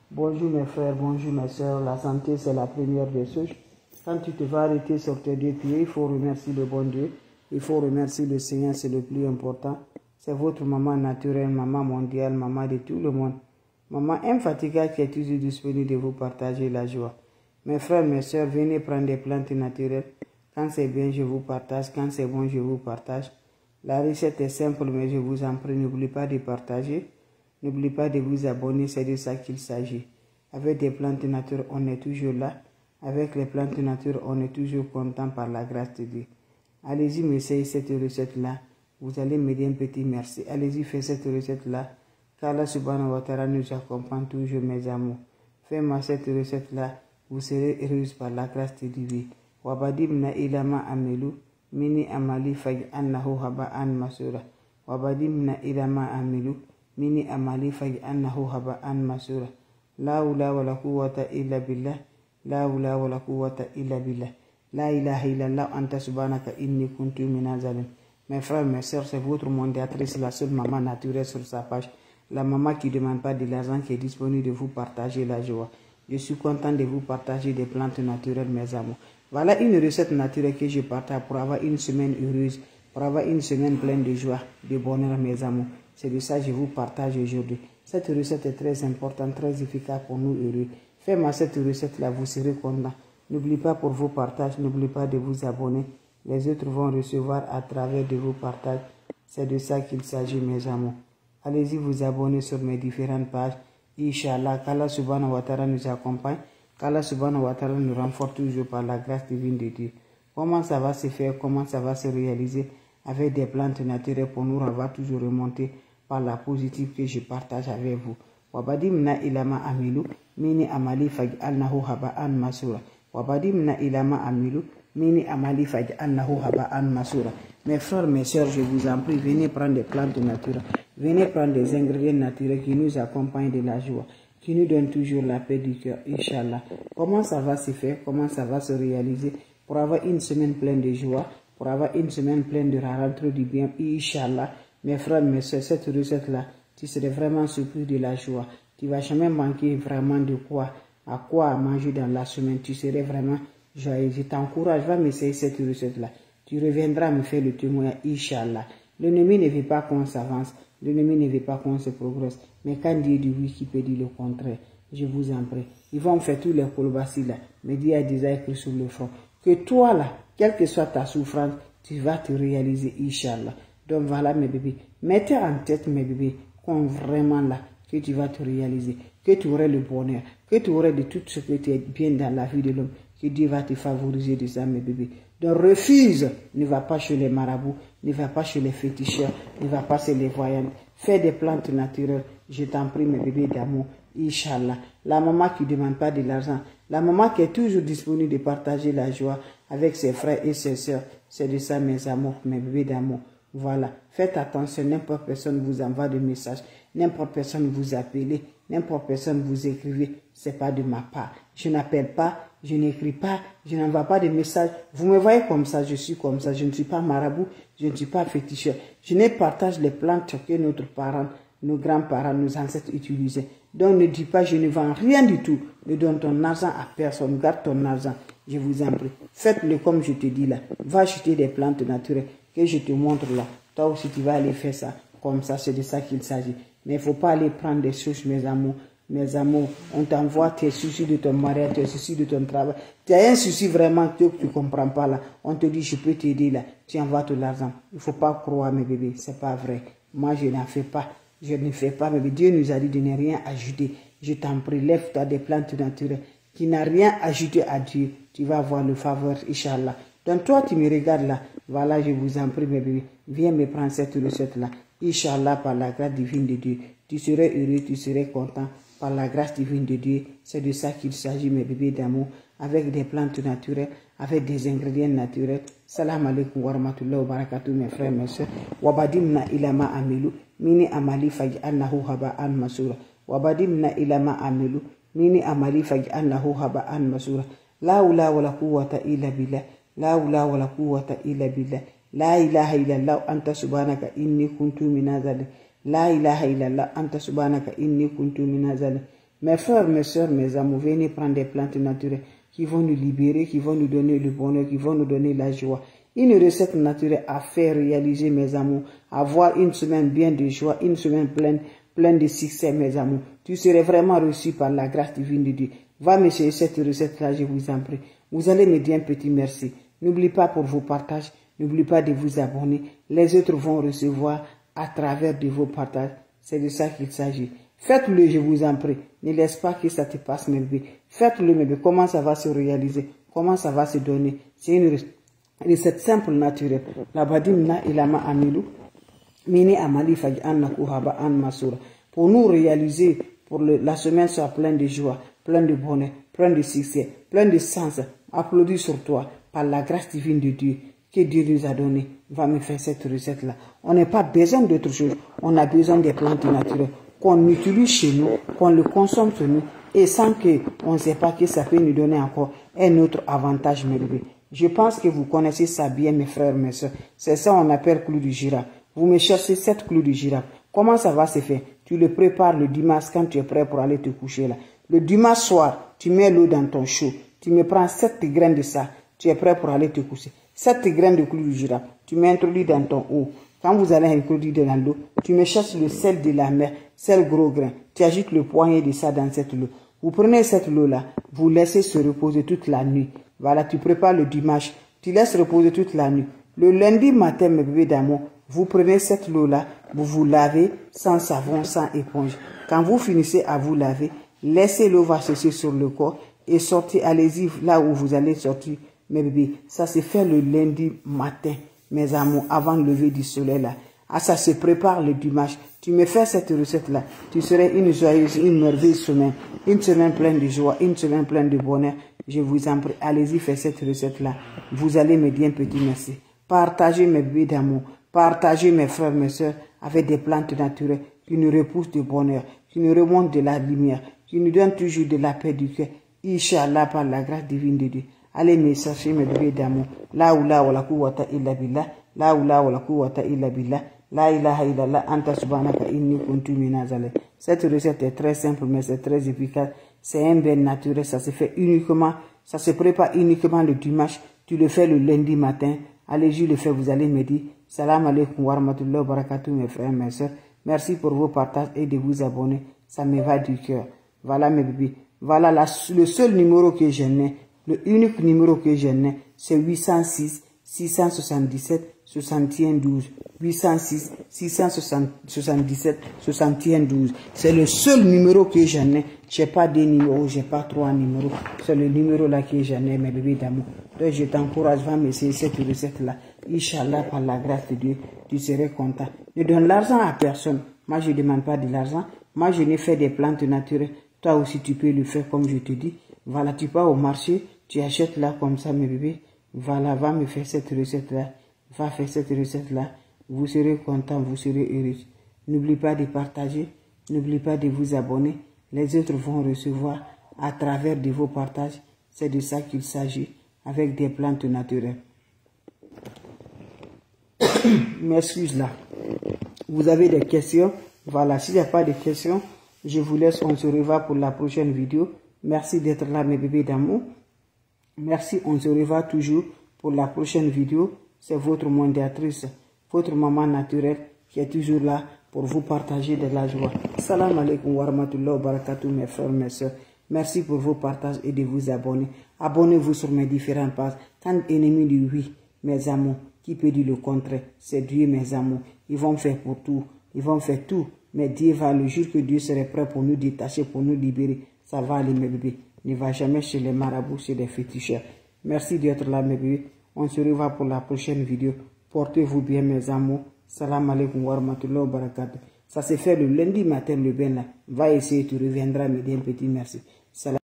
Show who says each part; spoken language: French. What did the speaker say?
Speaker 1: Bonjour mes frères, bonjour mes soeurs, la santé c'est la première des choses. Quand tu te vas arrêter sur tes deux pieds, il faut remercier le bon Dieu, il faut remercier le Seigneur, c'est le plus important. C'est votre maman naturelle, maman mondiale, maman de tout le monde. Maman infatigable qui est toujours disponible de vous partager la joie. Mes frères, mes soeurs, venez prendre des plantes naturelles. Quand c'est bien, je vous partage. Quand c'est bon, je vous partage. La recette est simple, mais je vous en prie, n'oubliez pas de partager. N'oubliez pas de vous abonner, c'est de ça qu'il s'agit. Avec des plantes naturelles, on est toujours là. Avec les plantes naturelles, on est toujours content par la grâce de Dieu. Allez-y, m'essayez cette recette-là. Vous allez me dire un petit merci. Allez-y, faites cette recette-là. Qu'Allah subhanahu wa ta'ala nous accompagne toujours, mes amours. Faites-moi cette recette-là. Vous serez heureuse par la grâce de Dieu. Wabadimna ilama amelu. Mini amali faj'annahu haba'an masura. Wabadimna ilama amelu. Mini amali faj'annahu haba'an masura. La hawla wa la quwwata illa billah. La hawla wa la quwwata illa billah. La ilaha illallah anta subhanaka inni kuntu minaz zalimin. Mes frères, mes soeurs, c'est votre mondiatrice, la seule maman naturelle sur sa page. La maman qui ne demande pas de l'argent, qui est disponible de vous partager la joie. Je suis content de vous partager des plantes naturelles, mes amours. Voilà une recette naturelle que je partage pour avoir une semaine heureuse, pour avoir une semaine pleine de joie, de bonheur, mes amours. C'est de ça que je vous partage aujourd'hui. Cette recette est très importante, très efficace pour nous heureux. Faites-moi cette recette-là, vous serez content. N'oubliez pas pour vos partages, n'oubliez pas de vous abonner. Les autres vont recevoir à travers de vos partages. C'est de ça qu'il s'agit, mes amours. Allez-y vous abonner sur mes différentes pages. Inch'Allah, qu'Allah subhanahu wa ta'ala nous accompagne. Qu'Allah subhanahu wa ta'ala nous renforce toujours par la grâce divine de Dieu. Comment ça va se faire, comment ça va se réaliser avec des plantes naturelles pour nous avoir toujours remonté par la positive que je partage avec vous. Wabadimna ilama amilu, mini amali faj'alnahu haba'an masura. Wabadimna ilama amilu, mini amali faj'alnahu haba'an masura. Mes frères, mes soeurs, je vous en prie, venez prendre des plantes naturelles. Venez prendre des ingrédients naturels qui nous accompagnent de la joie, qui nous donnent toujours la paix du cœur, Inch'Allah. Comment ça va se faire, comment ça va se réaliser pour avoir une semaine pleine de joie, pour avoir une semaine pleine de rentrée du bien, Inch'Allah. Mes frères, mes soeurs, cette recette-là, tu serais vraiment surpris de la joie. Tu ne vas jamais manquer vraiment de quoi, à quoi manger dans la semaine. Tu serais vraiment joyeux. Je t'encourage, va m'essayer cette recette-là. Tu reviendras me faire le témoignage, Inch'Allah. L'ennemi ne veut pas qu'on s'avance. L'ennemi ne veut pas qu'on se progresse. Mais quand Dieu dit oui, qui peut dire le contraire? Je vous en prie. Ils vont faire tous les colbassis là. Mais Dieu a déjà écrit sur le front. Que toi là, quelle que soit ta souffrance, tu vas te réaliser, Inch'Allah. Donc voilà mes bébés. Mettez en tête mes bébés, qu'on vraiment là, que tu vas te réaliser. Que tu aurais le bonheur. Que tu aurais de tout ce que tu es bien dans la vie de l'homme. Que Dieu va te favoriser de ça mes bébés. Donc refuse, ne va pas chez les marabouts, ne va pas chez les féticheurs, ne va pas chez les voyants. Fais des plantes naturelles, je t'en prie mes bébés d'amour, Inch'Allah. La maman qui ne demande pas de l'argent, la maman qui est toujours disponible de partager la joie avec ses frères et ses soeurs, c'est de ça mes amours, mes bébés d'amour. Voilà, faites attention, n'importe personne vous envoie des messages, n'importe personne vous appelle, n'importe personne vous écrivez, c'est pas de ma part. Je n'appelle pas, je n'écris pas, je n'envoie pas de messages. Vous me voyez comme ça, je suis comme ça, je ne suis pas marabout, je ne suis pas féticheur. Je ne partage les plantes que notre parent, nos grands-parents, nos ancêtres utilisaient. Donc ne dis pas, je ne vends rien du tout. Ne donne ton argent à personne, garde ton argent, je vous en prie. Faites-le comme je te dis là, va acheter des plantes naturelles que je te montre là. Toi aussi tu vas aller faire ça, comme ça, c'est de ça qu'il s'agit. Mais il ne faut pas aller prendre des choses, mes amours. Mes amours, on t'envoie tes soucis de ton mariage, tes soucis de ton travail. Tu as un souci vraiment que tu ne comprends pas là. On te dit, je peux t'aider là. Tu envoies tout l'argent. Il ne faut pas croire, mes bébés. Ce n'est pas vrai. Moi, je n'en fais pas. Je ne fais pas, mais Dieu nous a dit de ne rien ajouter. Je t'en prie, lève-toi des plantes naturelles qui n'a rien ajouté à Dieu. Tu vas avoir le faveur, Inch'Allah. Donc toi, tu me regardes là. Voilà, je vous en prie, mes bébés. Viens me prendre cette recette-là. Inch'Allah, par la grâce divine de Dieu. Tu serais heureux, tu serais content. Par la grâce divine de Dieu, c'est de ça qu'il s'agit, mes bébés d'amour, avec des plantes naturelles, avec des ingrédients naturels. Salam alaikum wa rahmatullahi wa barakatuh, mes frères, mes soeurs. Wabadimna ilama amilu, mini amali faj'alnahu haba'an masura. Wabadimna ilama amilu, mini amali faj'alnahu haba'an masura. La hawla wa la quwwata illa billah. La hawla wa la quwwata illa billah. La ilaha illallah anta subhanaka inni kuntu minaz zalimin. La ilaha illallah anta subhanaka inni kuntu minaz zalimin. Mes frères, mes soeurs, mes amours, venez prendre des plantes naturelles qui vont nous libérer, qui vont nous donner le bonheur, qui vont nous donner la joie. Une recette naturelle à faire réaliser, mes amours, avoir une semaine bien de joie, une semaine pleine de succès, mes amours. Tu serais vraiment reçu par la grâce divine de Dieu. Va me chercher cette recette-là, je vous en prie. Vous allez me dire un petit merci. N'oubliez pas pour vos partages, n'oubliez pas de vous abonner. Les autres vont recevoir à travers de vos partages. C'est de ça qu'il s'agit. Faites-le, je vous en prie. Ne laisse pas que ça te passe, mes bébés. Faites-le, mes bébés. Comment ça va se réaliser? Comment ça va se donner? C'est une recette simple, naturelle. La badimna ilama amilou. Mini amali fagi anna kuhaba an masura. Pour nous réaliser, pour la semaine soit pleine de joie, pleine de bonheur, pleine de succès, pleine de sens. Applaudis sur toi par la grâce divine de Dieu que Dieu nous a donné. Va me faire cette recette-là. On n'a pas besoin d'autre chose. On a besoin des plantes naturelles qu'on utilise chez nous, qu'on le consomme chez nous et sans qu'on ne sait pas que ça peut nous donner encore un autre avantage, mes bébés. Je pense que vous connaissez ça bien, mes frères, mes soeurs. C'est ça qu'on appelle clou de girafe. Vous me cherchez 7 clous de girafe. Comment ça va se faire? Tu le prépares le dimanche quand tu es prêt pour aller te coucher là. Le dimanche soir, tu mets l'eau dans ton chaud. Tu me prends 7 graines de ça. Tu es prêt pour aller te coucher. 7 graines de clous de girafe. Tu m'introduis dans ton eau. Quand vous allez introduire dans l'eau, tu me cherches le sel de la mer, sel gros grain. Tu ajoutes le poignet de ça dans cette eau. Vous prenez cette eau-là, vous laissez se reposer toute la nuit. Voilà, tu prépares le dimanche, tu laisses reposer toute la nuit. Le lundi matin, mes bébés d'amour, vous prenez cette eau-là, vous vous lavez sans savon, sans éponge. Quand vous finissez à vous laver, laissez l'eau va sécher sur le corps et sortez, allez-y là où vous allez sortir, mes bébés. Ça se fait le lundi matin, mes amours, avant le lever du soleil là. Ah, ça se prépare le dimanche. Tu me fais cette recette-là. Tu serais une joyeuse, une merveilleuse semaine. Une semaine pleine de joie, une semaine pleine de bonheur. Je vous en prie, allez-y, faites cette recette-là. Vous allez me dire un petit merci. Partagez mes bébés d'amour. Partagez mes frères, mes soeurs avec des plantes naturelles qui nous repoussent de bonheur, qui nous remontent de la lumière, qui nous donnent toujours de la paix du cœur. Inch'Allah, par la grâce divine de Dieu. Allez me chercher mes bébés d'amour. La oula wa la quwwata illa billah. La oula wa la quwwata illa billah. La ilaha illallah anta subhanaka inni kuntu minaz zalimin. Cette recette est très simple mais c'est très efficace. C'est un bain naturel, ça se fait uniquement, ça se prépare uniquement le dimanche. Tu le fais le lundi matin. Allez-y le faire, vous allez me dire. Salam alaikum wa rahmatullahi wa barakatuh mes frères, mes soeurs. Merci pour vos partages et de vous abonner. Ça me va du cœur. Voilà mes bébés. Voilà le seul numéro que je n'ai. Le unique numéro que je n'ai, c'est 806 677 61 12. 806 677 61 12. C'est le seul numéro que j'en ai. Je n'ai pas deux numéros, je n'ai pas 3 numéros. C'est le numéro là que j'en ai, mes bébés d'amour. Donc je t'encourage, va m'essayer cette recette-là. Inch'Allah, par la grâce de Dieu, tu serais content. Ne donne l'argent à personne. Moi, je ne demande pas de l'argent. Moi, je n'ai fait des plantes naturelles. Toi aussi, tu peux le faire comme je te dis. Voilà, tu pars au marché, tu achètes là comme ça, mes bébés. Voilà, va me faire cette recette-là. Va faire cette recette-là. Vous serez content, vous serez heureux. N'oubliez pas de partager. N'oubliez pas de vous abonner. Les autres vont recevoir à travers de vos partages. C'est de ça qu'il s'agit avec des plantes naturelles. M'excuse là. Vous avez des questions? Voilà, s'il n'y a pas de questions, je vous laisse. On se revoit pour la prochaine vidéo. Merci d'être là, mes bébés d'amour. Merci, on se revoit toujours pour la prochaine vidéo. C'est votre mondiatrice, votre maman naturelle qui est toujours là pour vous partager de la joie. Salam alaikum wa rahmatullahi wa barakatuh, mes frères, mes soeurs. Merci pour vos partages et de vous abonner. Abonnez-vous sur mes différentes pages. Quand ennemi dit oui, mes amours, qui peut dire le contraire? C'est Dieu, mes amours. Ils vont faire pour tout. Ils vont faire tout. Mais Dieu va, le jour que Dieu serait prêt pour nous détacher, pour nous libérer, ça va aller, mes bébés. Ne va jamais chez les marabouts, chez les féticheurs. Merci d'être là, mes bébés. On se revoit pour la prochaine vidéo. Portez-vous bien, mes amours. Salam alaikum wa rahmatullahi wa barakatuh. Ça se fait le lundi matin, le bain là. Va essayer, tu reviendras me dire un petit merci. Salam.